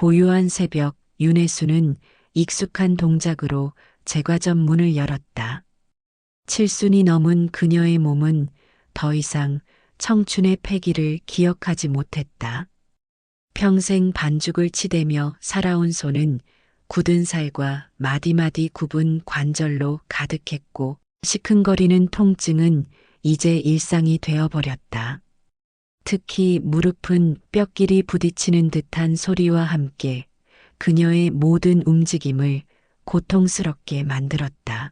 고요한 새벽, 윤혜수는 익숙한 동작으로 제과점 문을 열었다. 칠순이 넘은 그녀의 몸은 더 이상 청춘의 패기를 기억하지 못했다. 평생 반죽을 치대며 살아온 손은 굳은 살과 마디마디 굽은 관절로 가득했고 시큰거리는 통증은 이제 일상이 되어버렸다. 특히 무릎은 뼈끼리 부딪히는 듯한 소리와 함께 그녀의 모든 움직임을 고통스럽게 만들었다.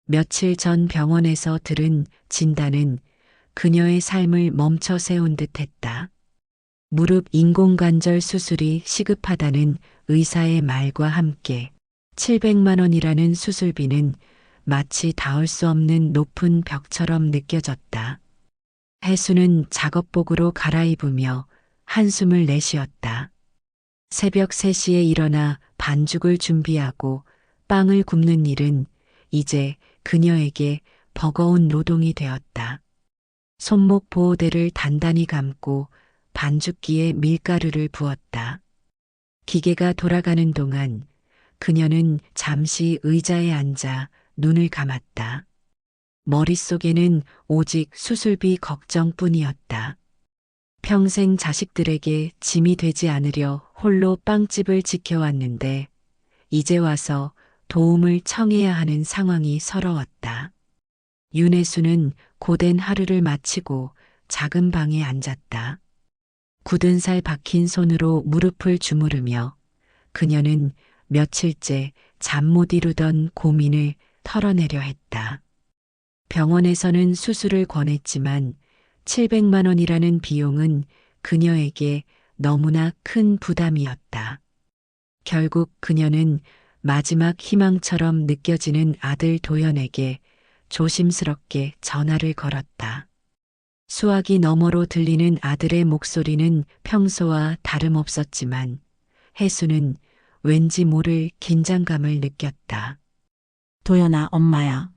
며칠 전 병원에서 들은 진단은 그녀의 삶을 멈춰 세운 듯했다. 무릎 인공관절 수술이 시급하다는 의사의 말과 함께 700만 원이라는 수술비는 마치 닿을 수 없는 높은 벽처럼 느껴졌다. 혜수는 작업복으로 갈아입으며 한숨을 내쉬었다. 새벽 3시에 일어나 반죽을 준비하고 빵을 굽는 일은 이제 그녀에게 버거운 노동이 되었다. 손목 보호대를 단단히 감고 반죽기에 밀가루를 부었다. 기계가 돌아가는 동안 그녀는 잠시 의자에 앉아 눈을 감았다. 머릿속에는 오직 수술비 걱정뿐이었다. 평생 자식들에게 짐이 되지 않으려 홀로 빵집을 지켜왔는데 이제 와서 도움을 청해야 하는 상황이 서러웠다. 윤혜수는 고된 하루를 마치고 작은 방에 앉았다. 굳은 살 박힌 손으로 무릎을 주무르며 그녀는 며칠째 잠 못 이루던 고민을 털어내려 했다. 병원에서는 수술을 권했지만 700만 원이라는 비용은 그녀에게 너무나 큰 부담이었다. 결국 그녀는 마지막 희망처럼 느껴지는 아들 도연에게 조심스럽게 전화를 걸었다. 수화기 너머로 들리는 아들의 목소리는 평소와 다름없었지만 혜수는 왠지 모를 긴장감을 느꼈다. 도연아, 엄마야.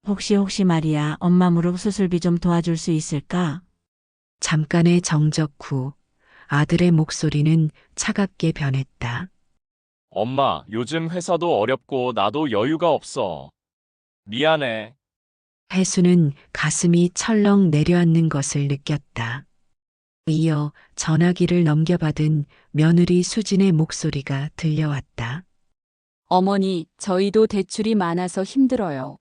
혹시 말이야, 엄마 무릎 수술비 좀 도와줄 수 있을까? 잠깐의 정적 후 아들의 목소리는 차갑게 변했다. 엄마, 요즘 회사도 어렵고 나도 여유가 없어. 미안해. 혜수는 가슴이 철렁 내려앉는 것을 느꼈다. 이어 전화기를 넘겨받은 며느리 수진의 목소리가 들려왔다. 어머니, 저희도 대출이 많아서 힘들어요.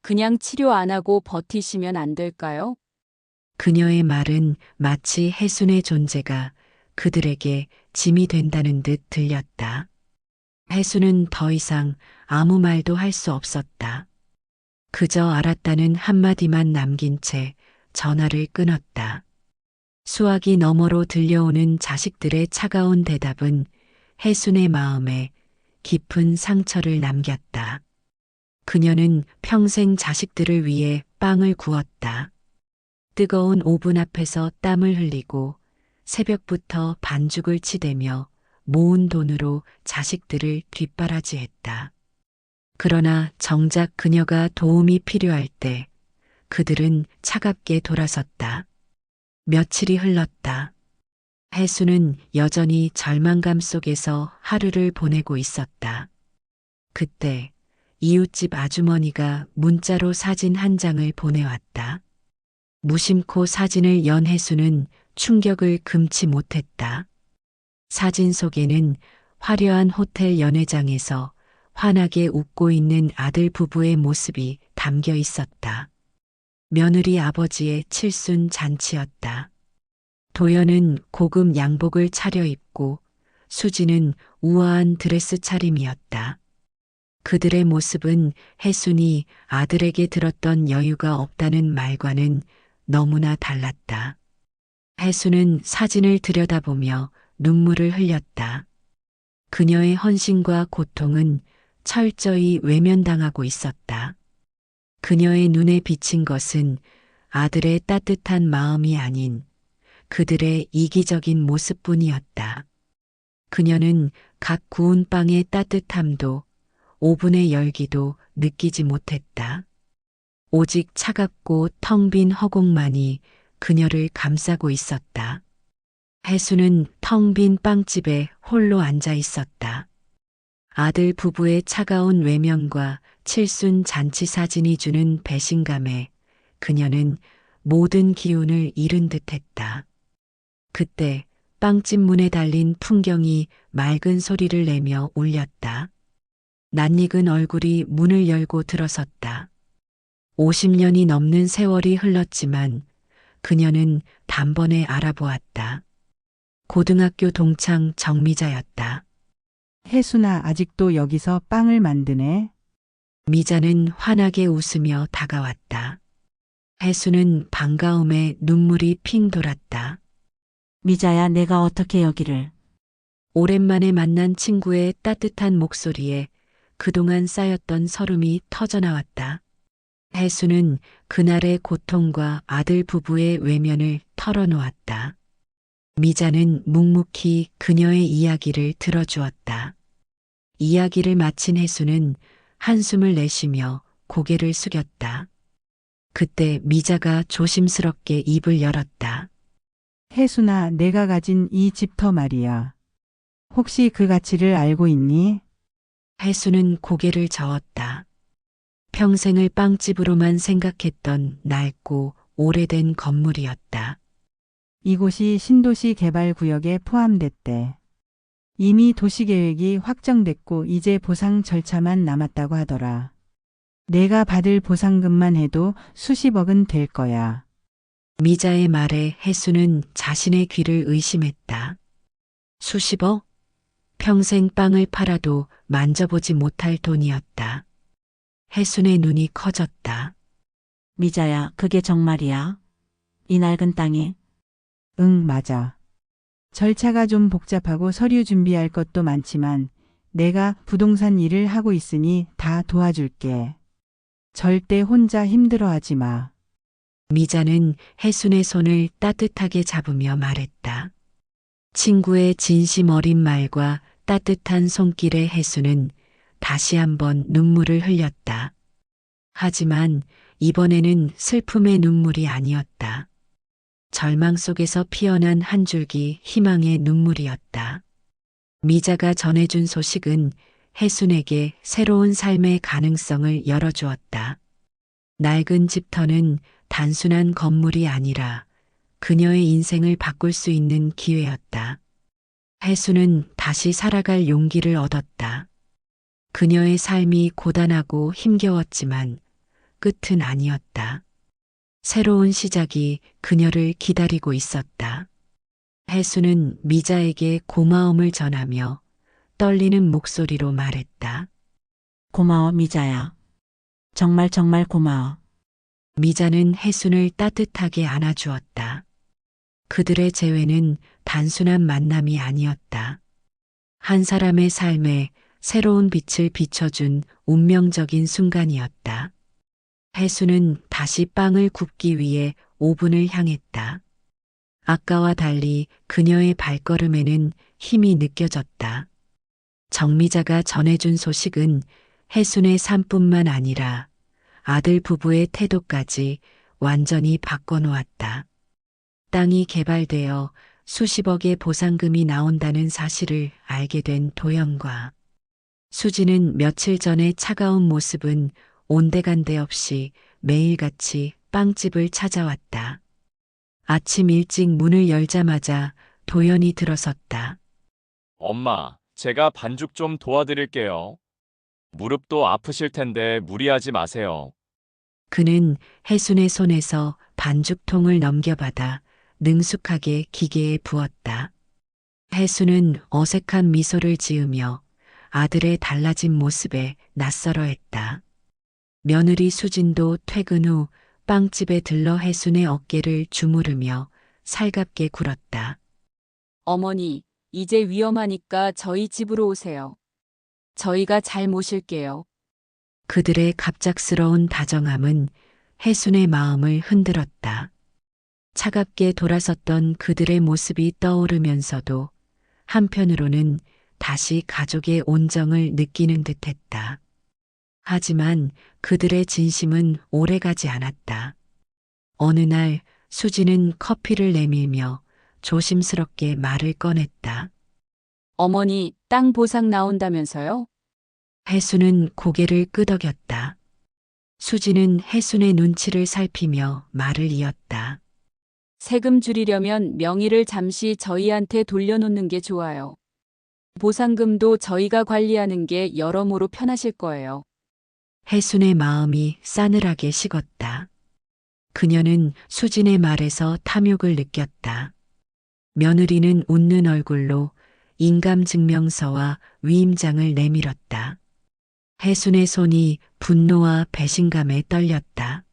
그냥 치료 안 하고 버티시면 안 될까요? 그녀의 말은 마치 혜순의 존재가 그들에게 짐이 된다는 듯 들렸다. 혜순은 더 이상 아무 말도 할 수 없었다. 그저 알았다는 한마디만 남긴 채 전화를 끊었다. 수화기 너머로 들려오는 자식들의 차가운 대답은 혜순의 마음에 깊은 상처를 남겼다. 그녀는 평생 자식들을 위해 빵을 구웠다. 뜨거운 오븐 앞에서 땀을 흘리고 새벽부터 반죽을 치대며 모은 돈으로 자식들을 뒷바라지했다. 그러나 정작 그녀가 도움이 필요할 때 그들은 차갑게 돌아섰다. 며칠이 흘렀다. 혜수는 여전히 절망감 속에서 하루를 보내고 있었다. 그때 이웃집 아주머니가 문자로 사진 한 장을 보내왔다. 무심코 사진을 연 혜수는 충격을 금치 못했다. 사진 속에는 화려한 호텔 연회장에서 환하게 웃고 있는 아들 부부의 모습이 담겨 있었다. 며느리 아버지의 칠순 잔치였다. 도연은 고급 양복을 차려입고 수지는 우아한 드레스 차림이었다. 그들의 모습은 혜순이 아들에게 들었던 여유가 없다는 말과는 너무나 달랐다. 혜순은 사진을 들여다보며 눈물을 흘렸다. 그녀의 헌신과 고통은 철저히 외면당하고 있었다. 그녀의 눈에 비친 것은 아들의 따뜻한 마음이 아닌 그들의 이기적인 모습뿐이었다. 그녀는 각 구운 빵의 따뜻함도 오븐의 열기도 느끼지 못했다. 오직 차갑고 텅 빈 허공만이 그녀를 감싸고 있었다. 혜수는 텅 빈 빵집에 홀로 앉아 있었다. 아들 부부의 차가운 외면과 칠순 잔치 사진이 주는 배신감에 그녀는 모든 기운을 잃은 듯했다. 그때 빵집 문에 달린 풍경이 맑은 소리를 내며 울렸다. 낯익은 얼굴이 문을 열고 들어섰다. 50년이 넘는 세월이 흘렀지만 그녀는 단번에 알아보았다. 고등학교 동창 정미자였다. 혜순아, 아직도 여기서 빵을 만드네. 미자는 환하게 웃으며 다가왔다. 혜수는 반가움에 눈물이 핑 돌았다. 미자야, 내가 어떻게 여기를. 오랜만에 만난 친구의 따뜻한 목소리에 그동안 쌓였던 서름이 터져나왔다. 혜수는 그날의 고통과 아들 부부의 외면을 털어놓았다. 미자는 묵묵히 그녀의 이야기를 들어주었다. 이야기를 마친 혜수는 한숨을 내쉬며 고개를 숙였다. 그때 미자가 조심스럽게 입을 열었다. 혜순아, 내가 가진 이 집터 말이야. 혹시 그 가치를 알고 있니? 혜수는 고개를 저었다. 평생을 빵집으로만 생각했던 낡고 오래된 건물이었다. 이곳이 신도시 개발 구역에 포함됐대. 이미 도시계획이 확정됐고 이제 보상 절차만 남았다고 하더라. 내가 받을 보상금만 해도 수십억은 될 거야. 미자의 말에 혜수는 자신의 귀를 의심했다. 수십억? 평생 빵을 팔아도 만져보지 못할 돈이었다. 혜순의 눈이 커졌다. 미자야, 그게 정말이야? 이 낡은 땅이. 응, 맞아. 절차가 좀 복잡하고 서류 준비할 것도 많지만 내가 부동산 일을 하고 있으니 다 도와줄게. 절대 혼자 힘들어하지 마. 미자는 혜순의 손을 따뜻하게 잡으며 말했다. 친구의 진심 어린 말과 따뜻한 손길에 혜순은 다시 한번 눈물을 흘렸다. 하지만 이번에는 슬픔의 눈물이 아니었다. 절망 속에서 피어난 한 줄기 희망의 눈물이었다. 미자가 전해준 소식은 혜순에게 새로운 삶의 가능성을 열어주었다. 낡은 집터는 단순한 건물이 아니라 그녀의 인생을 바꿀 수 있는 기회였다. 혜순은 다시 살아갈 용기를 얻었다. 그녀의 삶이 고단하고 힘겨웠지만 끝은 아니었다. 새로운 시작이 그녀를 기다리고 있었다. 혜수는 미자에게 고마움을 전하며 떨리는 목소리로 말했다. 고마워, 미자야. 정말 정말 고마워. 미자는 혜순을 따뜻하게 안아주었다. 그들의 재회는 단순한 만남이 아니었다. 한 사람의 삶에 새로운 빛을 비춰준 운명적인 순간이었다. 혜수는 다시 빵을 굽기 위해 오븐을 향했다. 아까와 달리 그녀의 발걸음에는 힘이 느껴졌다. 정미자가 전해준 소식은 혜순의 삶뿐만 아니라 아들 부부의 태도까지 완전히 바꿔놓았다. 땅이 개발되어 수십억의 보상금이 나온다는 사실을 알게 된 도연과 수지는 며칠 전의 차가운 모습은 온데간데 없이 매일같이 빵집을 찾아왔다. 아침 일찍 문을 열자마자 도연이 들어섰다. 엄마, 제가 반죽 좀 도와드릴게요. 무릎도 아프실 텐데 무리하지 마세요. 그는 혜순의 손에서 반죽통을 넘겨받아 능숙하게 기계에 부었다. 혜순은 어색한 미소를 지으며 아들의 달라진 모습에 낯설어했다. 며느리 수진도 퇴근 후 빵집에 들러 혜순의 어깨를 주무르며 살갑게 굴었다. 어머니, 이제 위험하니까 저희 집으로 오세요. 저희가 잘 모실게요. 그들의 갑작스러운 다정함은 혜순의 마음을 흔들었다. 차갑게 돌아섰던 그들의 모습이 떠오르면서도 한편으로는 다시 가족의 온정을 느끼는 듯했다. 하지만 그들의 진심은 오래가지 않았다. 어느 날 수지는 커피를 내밀며 조심스럽게 말을 꺼냈다. 어머니, 땅 보상 나온다면서요? 해수는 고개를 끄덕였다. 수지는 해순의 눈치를 살피며 말을 이었다. 세금 줄이려면 명의를 잠시 저희한테 돌려놓는 게 좋아요. 보상금도 저희가 관리하는 게 여러모로 편하실 거예요. 해순의 마음이 싸늘하게 식었다. 그녀는 수진의 말에서 탐욕을 느꼈다. 며느리는 웃는 얼굴로 인감증명서와 위임장을 내밀었다. 해순의 손이 분노와 배신감에 떨렸다.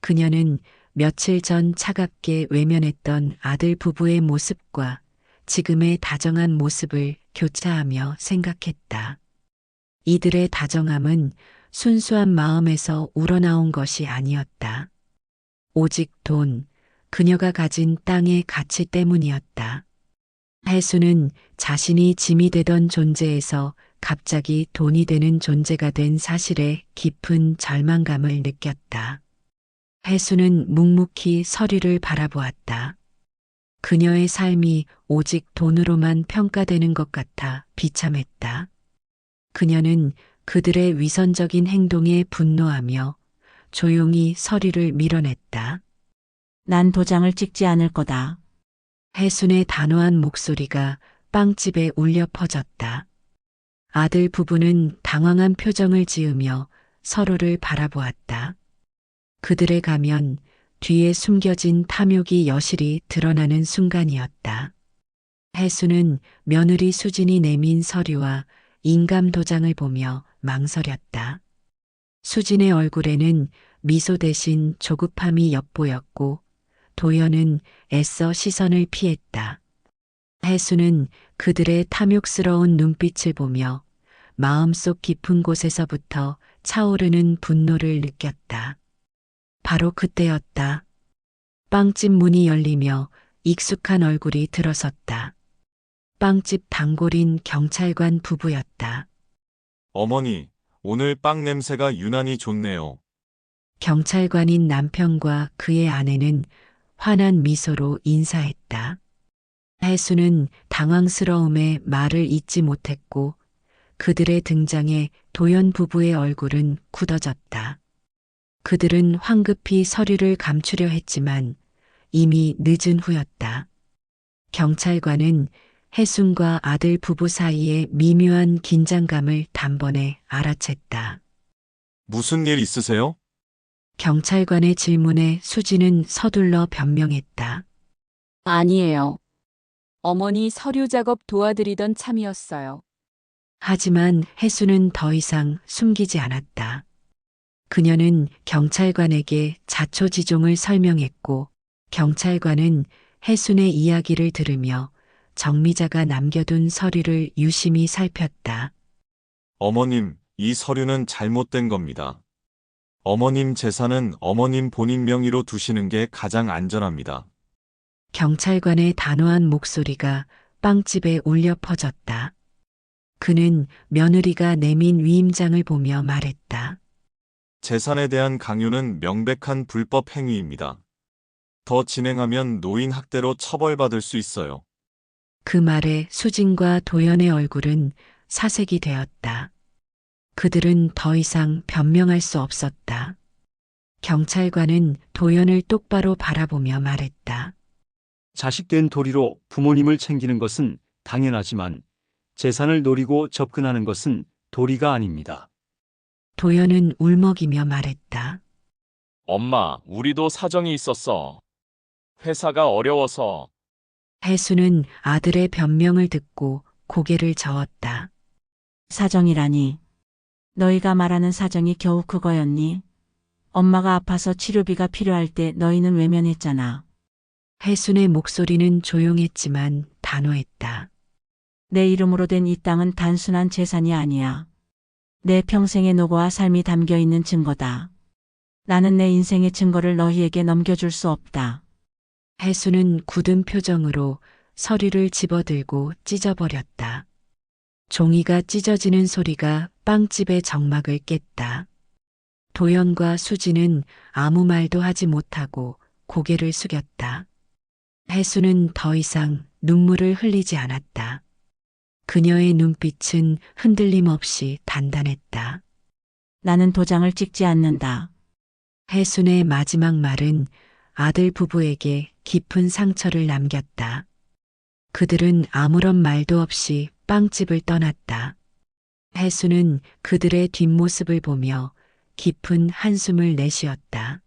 그녀는 며칠 전 차갑게 외면했던 아들 부부의 모습과 지금의 다정한 모습을 교차하며 생각했다. 이들의 다정함은 순수한 마음에서 우러나온 것이 아니었다. 오직 돈, 그녀가 가진 땅의 가치 때문이었다. 해수는 자신이 짐이 되던 존재에서 갑자기 돈이 되는 존재가 된 사실에 깊은 절망감을 느꼈다. 해수는 묵묵히 서류를 바라보았다. 그녀의 삶이 오직 돈으로만 평가되는 것 같아 비참했다. 그녀는 그들의 위선적인 행동에 분노하며 조용히 서류를 밀어냈다. 난 도장을 찍지 않을 거다. 해순의 단호한 목소리가 빵집에 울려 퍼졌다. 아들 부부는 당황한 표정을 지으며 서로를 바라보았다. 그들의 가면 뒤에 숨겨진 탐욕이 여실히 드러나는 순간이었다. 해수는 며느리 수진이 내민 서류와 인감 도장을 보며 망설였다. 수진의 얼굴에는 미소 대신 조급함이 엿보였고 도연은 애써 시선을 피했다. 해수는 그들의 탐욕스러운 눈빛을 보며 마음속 깊은 곳에서부터 차오르는 분노를 느꼈다. 바로 그때였다. 빵집 문이 열리며 익숙한 얼굴이 들어섰다. 빵집 단골인 경찰관 부부였다. 어머니, 오늘 빵 냄새가 유난히 좋네요. 경찰관인 남편과 그의 아내는 환한 미소로 인사했다. 해수는 당황스러움에 말을 잇지 못했고 그들의 등장에 도연 부부의 얼굴은 굳어졌다. 그들은 황급히 서류를 감추려 했지만 이미 늦은 후였다. 경찰관은 해순과 아들 부부 사이의 미묘한 긴장감을 단번에 알아챘다. 무슨 일 있으세요? 경찰관의 질문에 수지는 서둘러 변명했다. 아니에요. 어머니 서류 작업 도와드리던 참이었어요. 하지만 해수는 더 이상 숨기지 않았다. 그녀는 경찰관에게 자초지종을 설명했고 경찰관은 해순의 이야기를 들으며 정미자가 남겨둔 서류를 유심히 살폈다. 어머님, 이 서류는 잘못된 겁니다. 어머님 재산은 어머님 본인 명의로 두시는 게 가장 안전합니다. 경찰관의 단호한 목소리가 빵집에 울려 퍼졌다. 그는 며느리가 내민 위임장을 보며 말했다. 재산에 대한 강요는 명백한 불법 행위입니다. 더 진행하면 노인 학대로 처벌받을 수 있어요. 그 말에 수진과 도연의 얼굴은 사색이 되었다. 그들은 더 이상 변명할 수 없었다. 경찰관은 도연을 똑바로 바라보며 말했다. 자식된 도리로 부모님을 챙기는 것은 당연하지만 재산을 노리고 접근하는 것은 도리가 아닙니다. 도연은 울먹이며 말했다. 엄마, 우리도 사정이 있었어. 회사가 어려워서. 해수는 아들의 변명을 듣고 고개를 저었다. 사정이라니. 너희가 말하는 사정이 겨우 그거였니? 엄마가 아파서 치료비가 필요할 때 너희는 외면했잖아. 해순의 목소리는 조용했지만 단호했다. 내 이름으로 된 이 땅은 단순한 재산이 아니야. 내 평생의 노고와 삶이 담겨 있는 증거다. 나는 내 인생의 증거를 너희에게 넘겨줄 수 없다. 해수는 굳은 표정으로 서류를 집어들고 찢어버렸다. 종이가 찢어지는 소리가 빵집의 정막을 깼다. 도연과 수지는 아무 말도 하지 못하고 고개를 숙였다. 해수는 더 이상 눈물을 흘리지 않았다. 그녀의 눈빛은 흔들림 없이 단단했다. 나는 도장을 찍지 않는다. 해순의 마지막 말은 아들 부부에게 깊은 상처를 남겼다. 그들은 아무런 말도 없이 빵집을 떠났다. 해수는 그들의 뒷모습을 보며 깊은 한숨을 내쉬었다.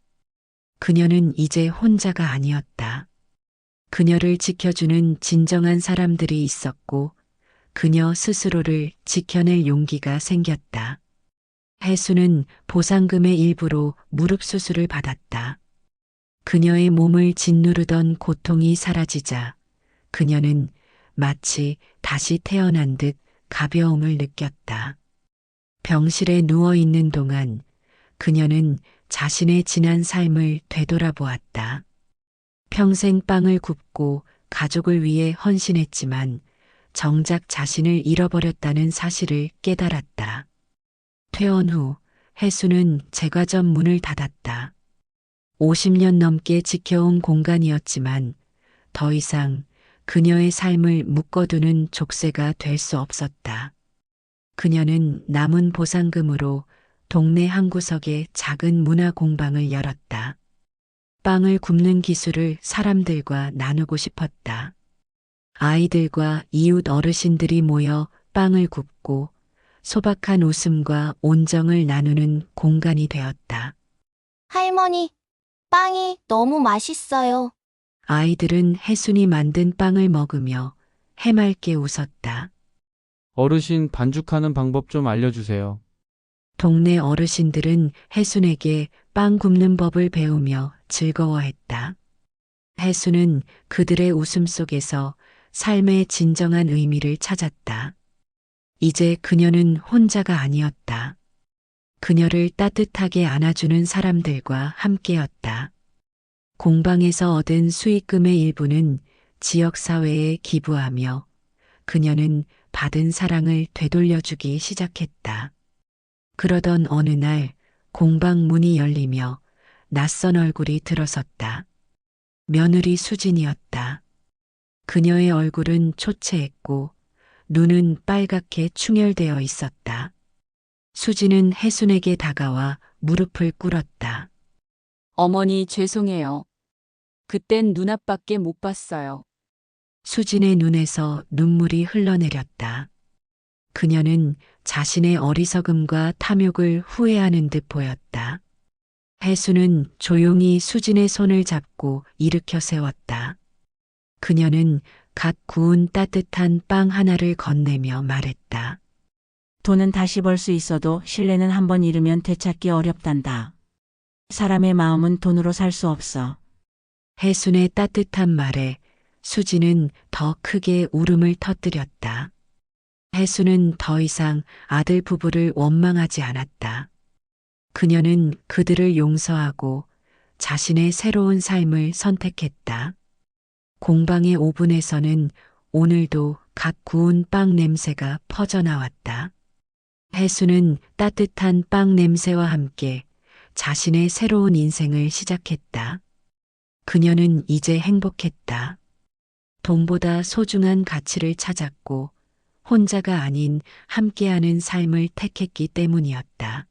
그녀는 이제 혼자가 아니었다. 그녀를 지켜주는 진정한 사람들이 있었고 그녀 스스로를 지켜낼 용기가 생겼다. 해수는 보상금의 일부로 무릎 수술을 받았다. 그녀의 몸을 짓누르던 고통이 사라지자 그녀는 마치 다시 태어난 듯 가벼움을 느꼈다. 병실에 누워 있는 동안 그녀는 자신의 지난 삶을 되돌아보았다. 평생 빵을 굽고 가족을 위해 헌신했지만 정작 자신을 잃어버렸다는 사실을 깨달았다. 퇴원 후 해수는 제과점 문을 닫았다. 50년 넘게 지켜온 공간이었지만 더 이상 그녀의 삶을 묶어두는 족쇄가 될 수 없었다. 그녀는 남은 보상금으로 동네 한 구석에 작은 문화 공방을 열었다. 빵을 굽는 기술을 사람들과 나누고 싶었다. 아이들과 이웃 어르신들이 모여 빵을 굽고 소박한 웃음과 온정을 나누는 공간이 되었다. 할머니, 빵이 너무 맛있어요. 아이들은 해순이 만든 빵을 먹으며 해맑게 웃었다. 어르신 반죽하는 방법 좀 알려주세요. 동네 어르신들은 해순에게 빵 굽는 법을 배우며 즐거워했다. 해순은 그들의 웃음 속에서 삶의 진정한 의미를 찾았다. 이제 그녀는 혼자가 아니었다. 그녀를 따뜻하게 안아주는 사람들과 함께였다. 공방에서 얻은 수익금의 일부는 지역사회에 기부하며 그녀는 받은 사랑을 되돌려주기 시작했다. 그러던 어느 날 공방 문이 열리며 낯선 얼굴이 들어섰다. 며느리 수진이었다. 그녀의 얼굴은 초췌했고 눈은 빨갛게 충혈되어 있었다. 수진은 해순에게 다가와 무릎을 꿇었다. 어머니 죄송해요. 그땐 눈앞밖에 못 봤어요. 수진의 눈에서 눈물이 흘러내렸다. 그녀는 자신의 어리석음과 탐욕을 후회하는 듯 보였다. 해수는 조용히 수진의 손을 잡고 일으켜 세웠다. 그녀는 갓 구운 따뜻한 빵 하나를 건네며 말했다. 돈은 다시 벌 수 있어도 신뢰는 한번 잃으면 되찾기 어렵단다. 사람의 마음은 돈으로 살 수 없어. 해순의 따뜻한 말에 수진은 더 크게 울음을 터뜨렸다. 해순은 더 이상 아들 부부를 원망하지 않았다. 그녀는 그들을 용서하고 자신의 새로운 삶을 선택했다. 공방의 오븐에서는 오늘도 갓 구운 빵 냄새가 퍼져나왔다. 해수는 따뜻한 빵 냄새와 함께 자신의 새로운 인생을 시작했다. 그녀는 이제 행복했다. 돈보다 소중한 가치를 찾았고 혼자가 아닌 함께하는 삶을 택했기 때문이었다.